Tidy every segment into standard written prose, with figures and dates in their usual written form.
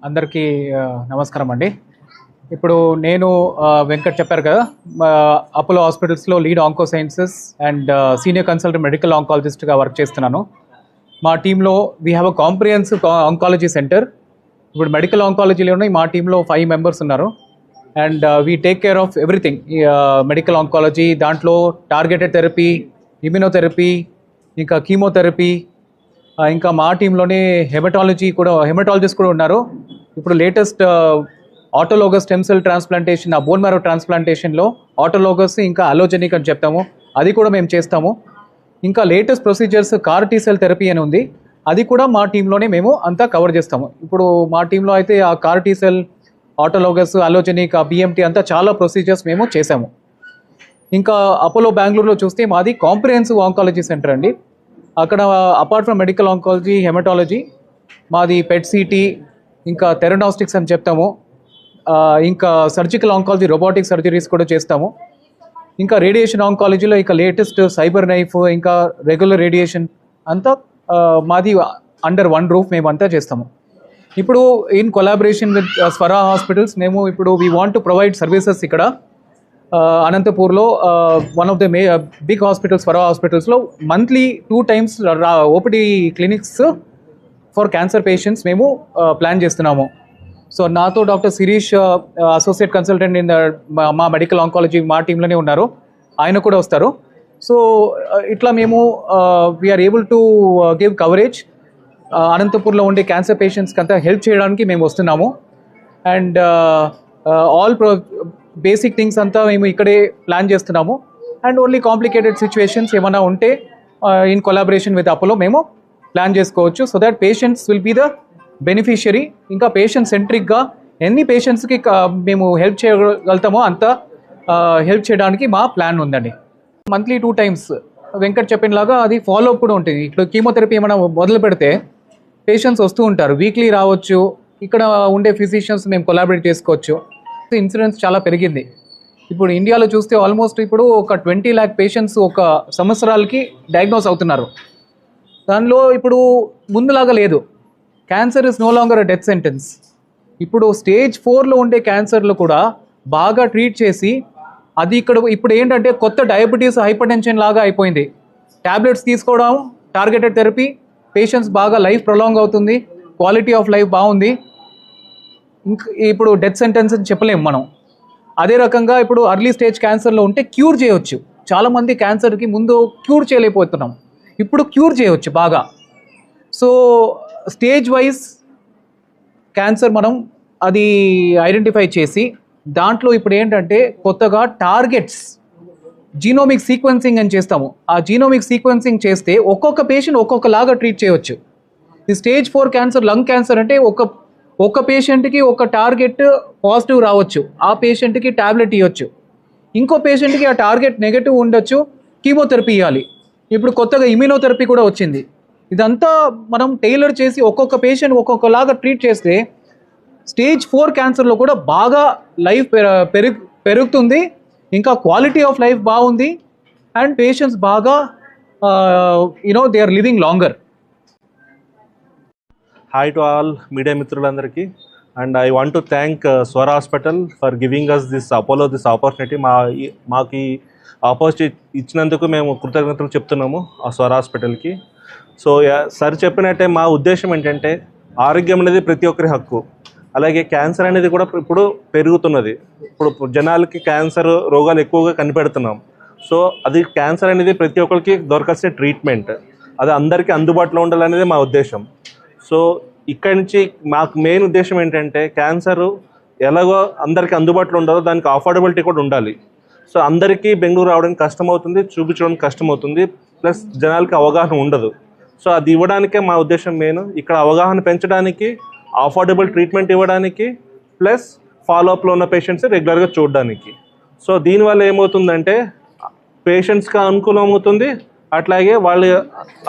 అందరికీ నమస్కారం అండి. ఇప్పుడు నేను వెంకట్ చెప్పారు కదా, అపోలో హాస్పిటల్స్లో lead onco sciences and senior consultant medical ఆంకాలజిస్ట్గా వర్క్ చేస్తున్నాను. మా టీంలో we have a comprehensive oncology centre. ఇప్పుడు మెడికల్ ఆంకాలజీలోనే మా టీంలో 5 మెంబర్స్ ఉన్నారు. And we take care of everything medical oncology. దాంట్లో టార్గెటెడ్ థెరపీ, ఇమ్యునోథెరపీ, ఇంకా కీమోథెరపీ, ఇంకా మా టీంలోనే హెమటాలజిస్ట్ కూడా ఉన్నారు. ఇప్పుడు latest autologous stem cell transplantation, ఆ బోన్ మ్యారో ట్రాన్స్ప్లాంటేషన్లో ఆటోలోగస్ ఇంకా అలోజెనిక్ అని చెప్తాము, అది కూడా మేము చేస్తాము. ఇంకా latest procedures CAR-T cell therapy అని ఉంది, అది కూడా మా టీంలోనే మేము అంతా కవర్ చేస్తాము. ఇప్పుడు మా టీంలో అయితే ఆ CAR-T సెల్, ఆటోలోగస్, అలోజెనిక్, ఆ BMT అంతా చాలా ప్రొసీజర్స్ మేము చేసాము. ఇంకా అపోలో బెంగళూరులో చూస్తే మాది కాంప్రిహెన్సివ్ ఆంకాలజీ సెంటర్ అండి. అక్కడ apart from medical oncology, haematology, మాది PET-CT, ఇంకా థెరనాస్టిక్స్ అని చెప్తాము, ఇంకా సర్జికల్ ఆంకాలజీ, రోబోటిక్ సర్జరీస్ కూడా చేస్తాము. ఇంకా రేడియేషన్ ఆంకాలజీలో ఇంకా లేటెస్ట్ సైబర్ నైఫ్, ఇంకా రెగ్యులర్ రేడియేషన్ అంతా మాది అండర్ వన్ రూఫ్ మేము అంతా చేస్తాము. ఇప్పుడు in collaboration with Swara hospitals మేము ఇప్పుడు we want to provide services ఇక్కడ అనంతపూర్లో one of the big hospitals, Swara హాస్పిటల్స్లో monthly 2 times OPD clinics for cancer patients మేము ప్లాన్ చేస్తున్నాము. సో నాతో doctor Shirish, associate consultant in మా మెడికల్ ఆంకాలజీ మా టీంలోనే ఉన్నారు, ఆయన కూడా వస్తారు. సో ఇట్లా మేము we are able to give coverage. అనంతపూర్లో ఉండే క్యాన్సర్ పేషెంట్స్కి అంతా హెల్ప్ చేయడానికి మేము వస్తున్నాము. అండ్ ఆల్ బేసిక్ థింగ్స్ అంతా మేము ఇక్కడే ప్లాన్ చేస్తున్నాము. అండ్ ఓన్లీ కాంప్లికేటెడ్ సిచ్యువేషన్స్ ఏమైనా ఉంటే ఇన్ కొలాబరేషన్ విత్ అపోలో మేము ప్లాన్ చేసుకోవచ్చు. So that patients will be the beneficiary. ఇంకా పేషెంట్ సెంట్రిక్గా ఎన్ని పేషెంట్స్కి మేము హెల్ప్ చేయగలుగుతామో అంత హెల్ప్ చేయడానికి మా ప్లాన్ ఉందండి. మంత్లీ 2 times వెంకట్ చెప్పినలాగా అది ఫాలోఅప్ కూడా ఉంటుంది. ఇప్పుడు కీమోథెరపీ ఏమైనా మొదలు పెడితే పేషెంట్స్ వస్తూ ఉంటారు, వీక్లీ రావచ్చు. ఇక్కడ ఉండే ఫిజిషియన్స్ మేము కొలాబరేట్ చేసుకోవచ్చు. ఇన్సిడెన్స్ చాలా పెరిగింది. ఇప్పుడు ఇండియాలో చూస్తే ఆల్మోస్ట్ ఇప్పుడు ఒక 20 lakh పేషెంట్స్ ఒక సంవత్సరాలకి డయాగ్నోస్ అవుతున్నారు. దానిలో ఇప్పుడు ముందులాగా లేదు. Cancer is no longer a death sentence. ఇప్పుడు స్టేజ్ 4లో ఉండే క్యాన్సర్లు కూడా బాగా ట్రీట్ చేసి అది ఇప్పుడు ఏంటంటే కొత్త డయాబెటీస్, హైపర్ టెన్షన్ లాగా అయిపోయింది. ట్యాబ్లెట్స్ తీసుకోవడం, టార్గెటెడ్ థెరపీ, పేషెంట్స్ బాగా లైఫ్ ప్రొలాంగ్ అవుతుంది, క్వాలిటీ ఆఫ్ లైఫ్ బాగుంది. ఇప్పుడు డెత్ సెంటెన్స్ అని చెప్పలేము మనం. అదే రకంగా ఇప్పుడు అర్లీ స్టేజ్ క్యాన్సర్లో ఉంటే క్యూర్ చేయవచ్చు. చాలామంది క్యాన్సర్కి ముందు క్యూర్ చేయలేకపోతున్నాం, ఇప్పుడు క్యూర్ చేయవచ్చు బాగా. సో స్టేజ్ వైజ్ క్యాన్సర్ మనం అది ఐడెంటిఫై చేసి దాంట్లో ఇప్పుడు ఏంటంటే కొత్తగా టార్గెట్స్, జీనోమిక్ సీక్వెన్సింగ్ అని చేస్తాము. ఆ జీనోమిక్ సీక్వెన్సింగ్ చేస్తే ఒక్కొక్క పేషెంట్ ఒక్కొక్కలాగా ట్రీట్ చేయవచ్చు. ఈ స్టేజ్ 4 క్యాన్సర్, లంగ్ క్యాన్సర్ అంటే ఒక పేషెంట్కి ఒక టార్గెట్ పాజిటివ్ రావచ్చు, ఆ పేషెంట్కి ట్యాబ్లెట్ ఇవ్వచ్చు. ఇంకో పేషెంట్కి ఆ టార్గెట్ నెగటివ్ ఉండొచ్చు, కీమోథెరపీ ఇవ్వాలి. ఇప్పుడు కొత్తగా ఇమ్యూనోథెరపీ కూడా వచ్చింది. ఇదంతా మనం టైలర్ చేసి ఒక్కొక్క పేషెంట్ ఒక్కొక్కలాగా ట్రీట్ చేస్తే స్టేజ్ 4 క్యాన్సర్లో కూడా బాగా లైఫ్ పెరుగుతుంది, ఇంకా క్వాలిటీ ఆఫ్ లైఫ్ బాగుంది, అండ్ పేషెంట్స్ బాగా they are living longer. Hi to all media మిత్రులందరికీ. And I want to thank Swara hospital for giving us this opportunity. మాకు ఈ ఆపర్చునిటీ ఇచ్చినందుకు మేము కృతజ్ఞతలు చెప్తున్నాము ఆ స్వరా హాస్పిటల్కి. సో సార్ చెప్పినట్టే మా ఉద్దేశం ఏంటంటే ఆరోగ్యం అనేది ప్రతి ఒక్కరి హక్కు. అలాగే క్యాన్సర్ అనేది కూడా ఇప్పుడు పెరుగుతున్నది. ఇప్పుడు జనాలకి క్యాన్సర్ రోగాలు ఎక్కువగా కనిపెడుతున్నాం. సో అది క్యాన్సర్ అనేది ప్రతి ఒక్కరికి దొరకాల్సిన ట్రీట్మెంట్, అది అందరికీ అందుబాటులో ఉండాలనేది మా ఉద్దేశం. సో ఇక్కడి నుంచి మాకు మెయిన్ ఉద్దేశం ఏంటంటే క్యాన్సర్ ఎలాగో అందరికీ అందుబాటులో ఉండాలో దానికి అఫోర్డబిలిటీ కూడా ఉండాలి. సో అందరికీ బెంగళూరు రావడానికి కష్టమవుతుంది, చూపించడానికి కష్టమవుతుంది, ప్లస్ జనాలకి అవగాహన ఉండదు. సో అది ఇవ్వడానికే మా ఉద్దేశం మెయిన్. ఇక్కడ అవగాహన పెంచడానికి, అఫోర్డబుల్ ట్రీట్మెంట్ ఇవ్వడానికి, ప్లస్ ఫాలోఅప్లో ఉన్న పేషెంట్స్ రెగ్యులర్గా చూడడానికి. సో దీనివల్ల ఏమవుతుందంటే పేషెంట్స్కి అనుకూలం అవుతుంది, అట్లాగే వాళ్ళ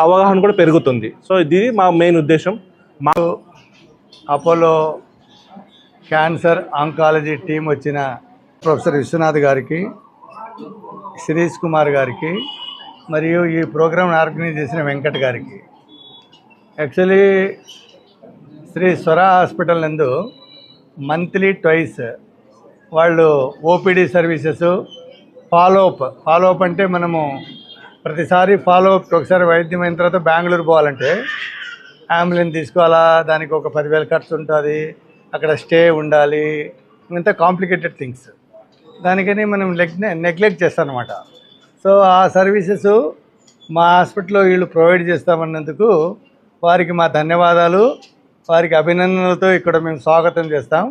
అవగాహన కూడా పెరుగుతుంది. సో ఇది మా మెయిన్ ఉద్దేశం. మా అపోలో క్యాన్సర్ ఆంకాలజీ టీం వచ్చిన ప్రొఫెసర్ విశ్వనాథ్ గారికి, శిరీష్ కుమార్ గారికి, మరియు ఈ ప్రోగ్రామ్ ఆర్గనైజ్ చేసిన వెంకట్ గారికి. యాక్చువల్లీ శ్రీ స్వర హాస్పిటల్ నందు మంత్లీ ట్వైస్ వాళ్ళు ఓపీడీ సర్వీసెస్, ఫాలోఅప్ అంటే మనము ప్రతిసారి ఫాలోఅప్కి ఒకసారి వైద్యం అయిన తర్వాత బెంగళూరు పోవాలంటే అంబులెన్స్ తీసుకోవాలా, దానికి ఒక 10,000 ఖర్చు ఉంటుంది, అక్కడ స్టే ఉండాలి, ఇంత కాంప్లికేటెడ్ థింగ్స్. దానికని మనం నెగ్లెక్ట్ చేస్తామన్నమాట. సో ఆ సర్వీసెస్ మా హాస్పిటల్లో వీళ్ళు ప్రొవైడ్ చేస్తామన్నందుకు వారికి మా ధన్యవాదాలు, వారికి అభినందనలతో ఇక్కడ మేము స్వాగతం చేస్తాం.